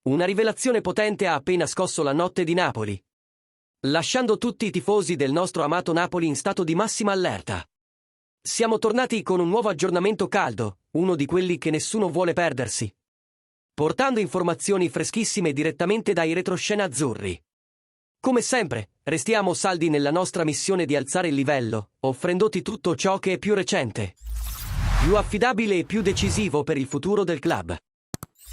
Una rivelazione potente ha appena scosso la notte di Napoli, lasciando tutti i tifosi del nostro amato Napoli in stato di massima allerta. Siamo tornati con un nuovo aggiornamento caldo, uno di quelli che nessuno vuole perdersi, portando informazioni freschissime direttamente dai retroscena azzurri. Come sempre, restiamo saldi nella nostra missione di alzare il livello, offrendoti tutto ciò che è più recente, più affidabile e più decisivo per il futuro del club.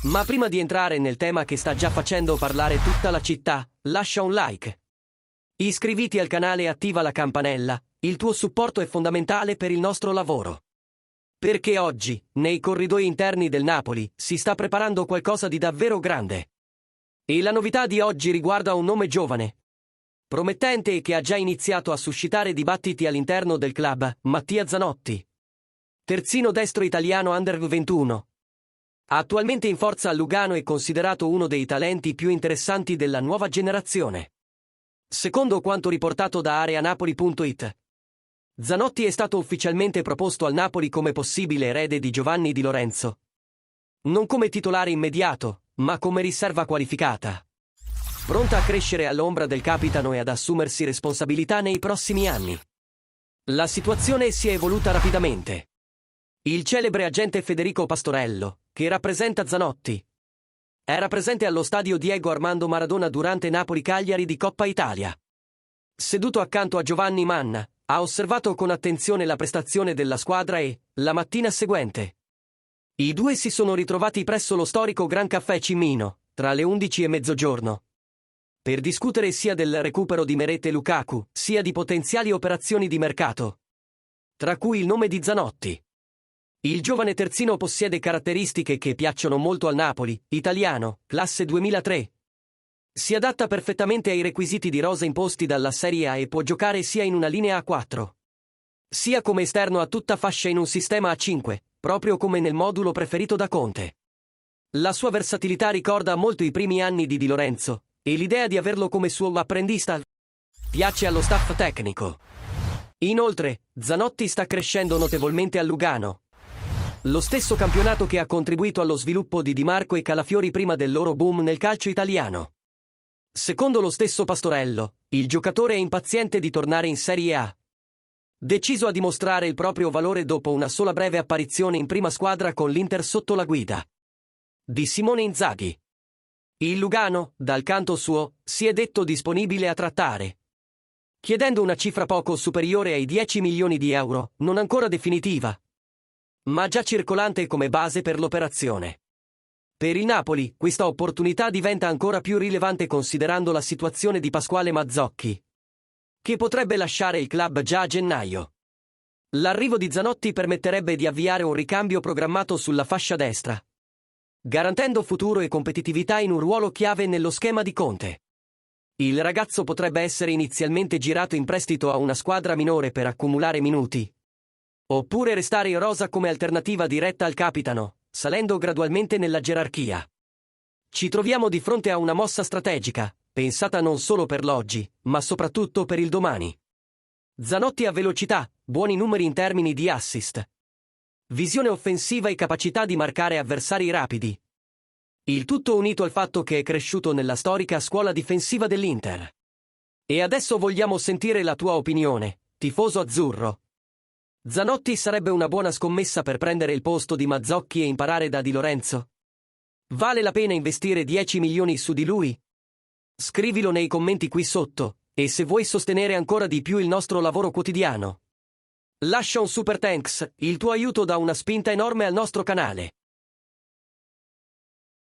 Ma prima di entrare nel tema che sta già facendo parlare tutta la città, lascia un like. Iscriviti al canale e attiva la campanella, il tuo supporto è fondamentale per il nostro lavoro. Perché oggi, nei corridoi interni del Napoli, si sta preparando qualcosa di davvero grande. E la novità di oggi riguarda un nome giovane, promettente e che ha già iniziato a suscitare dibattiti all'interno del club, Mattia Zanotti. Terzino destro italiano under 21. Attualmente in forza a Lugano è considerato uno dei talenti più interessanti della nuova generazione. Secondo quanto riportato da areanapoli.it, Zanotti è stato ufficialmente proposto al Napoli come possibile erede di Giovanni Di Lorenzo. Non come titolare immediato, ma come riserva qualificata, pronta a crescere all'ombra del capitano e ad assumersi responsabilità nei prossimi anni. La situazione si è evoluta rapidamente. Il celebre agente Federico Pastorello, che rappresenta Zanotti, era presente allo stadio Diego Armando Maradona durante Napoli-Cagliari di Coppa Italia. Seduto accanto a Giovanni Manna, ha osservato con attenzione la prestazione della squadra e, la mattina seguente, i due si sono ritrovati presso lo storico Gran Caffè Cimino, tra le 11 e mezzogiorno, per discutere sia del recupero di Meret e Lukaku, sia di potenziali operazioni di mercato, tra cui il nome di Zanotti. Il giovane terzino possiede caratteristiche che piacciono molto al Napoli, italiano, classe 2003. Si adatta perfettamente ai requisiti di rosa imposti dalla Serie A e può giocare sia in una linea a 4, sia come esterno a tutta fascia in un sistema a 5, proprio come nel modulo preferito da Conte. La sua versatilità ricorda molto i primi anni di Di Lorenzo, e l'idea di averlo come suo apprendista piace allo staff tecnico. Inoltre, Zanotti sta crescendo notevolmente a Lugano, lo stesso campionato che ha contribuito allo sviluppo di Di Marco e Calafiori prima del loro boom nel calcio italiano. Secondo lo stesso Pastorello, il giocatore è impaziente di tornare in Serie A, deciso a dimostrare il proprio valore dopo una sola breve apparizione in prima squadra con l'Inter sotto la guida di Simone Inzaghi. Il Lugano, dal canto suo, si è detto disponibile a trattare, chiedendo una cifra poco superiore ai 10 milioni di euro, non ancora definitiva, ma già circolante come base per l'operazione. Per il Napoli, questa opportunità diventa ancora più rilevante considerando la situazione di Pasquale Mazzocchi, che potrebbe lasciare il club già a gennaio. L'arrivo di Zanotti permetterebbe di avviare un ricambio programmato sulla fascia destra, garantendo futuro e competitività in un ruolo chiave nello schema di Conte. Il ragazzo potrebbe essere inizialmente girato in prestito a una squadra minore per accumulare minuti, oppure restare in rosa come alternativa diretta al capitano, salendo gradualmente nella gerarchia. Ci troviamo di fronte a una mossa strategica, pensata non solo per l'oggi, ma soprattutto per il domani. Zanotti ha velocità, buoni numeri in termini di assist, visione offensiva e capacità di marcare avversari rapidi. Il tutto unito al fatto che è cresciuto nella storica scuola difensiva dell'Inter. E adesso vogliamo sentire la tua opinione, tifoso azzurro. Zanotti sarebbe una buona scommessa per prendere il posto di Mazzocchi e imparare da Di Lorenzo? Vale la pena investire 10 milioni su di lui? Scrivilo nei commenti qui sotto, e se vuoi sostenere ancora di più il nostro lavoro quotidiano, lascia un super thanks, il tuo aiuto dà una spinta enorme al nostro canale.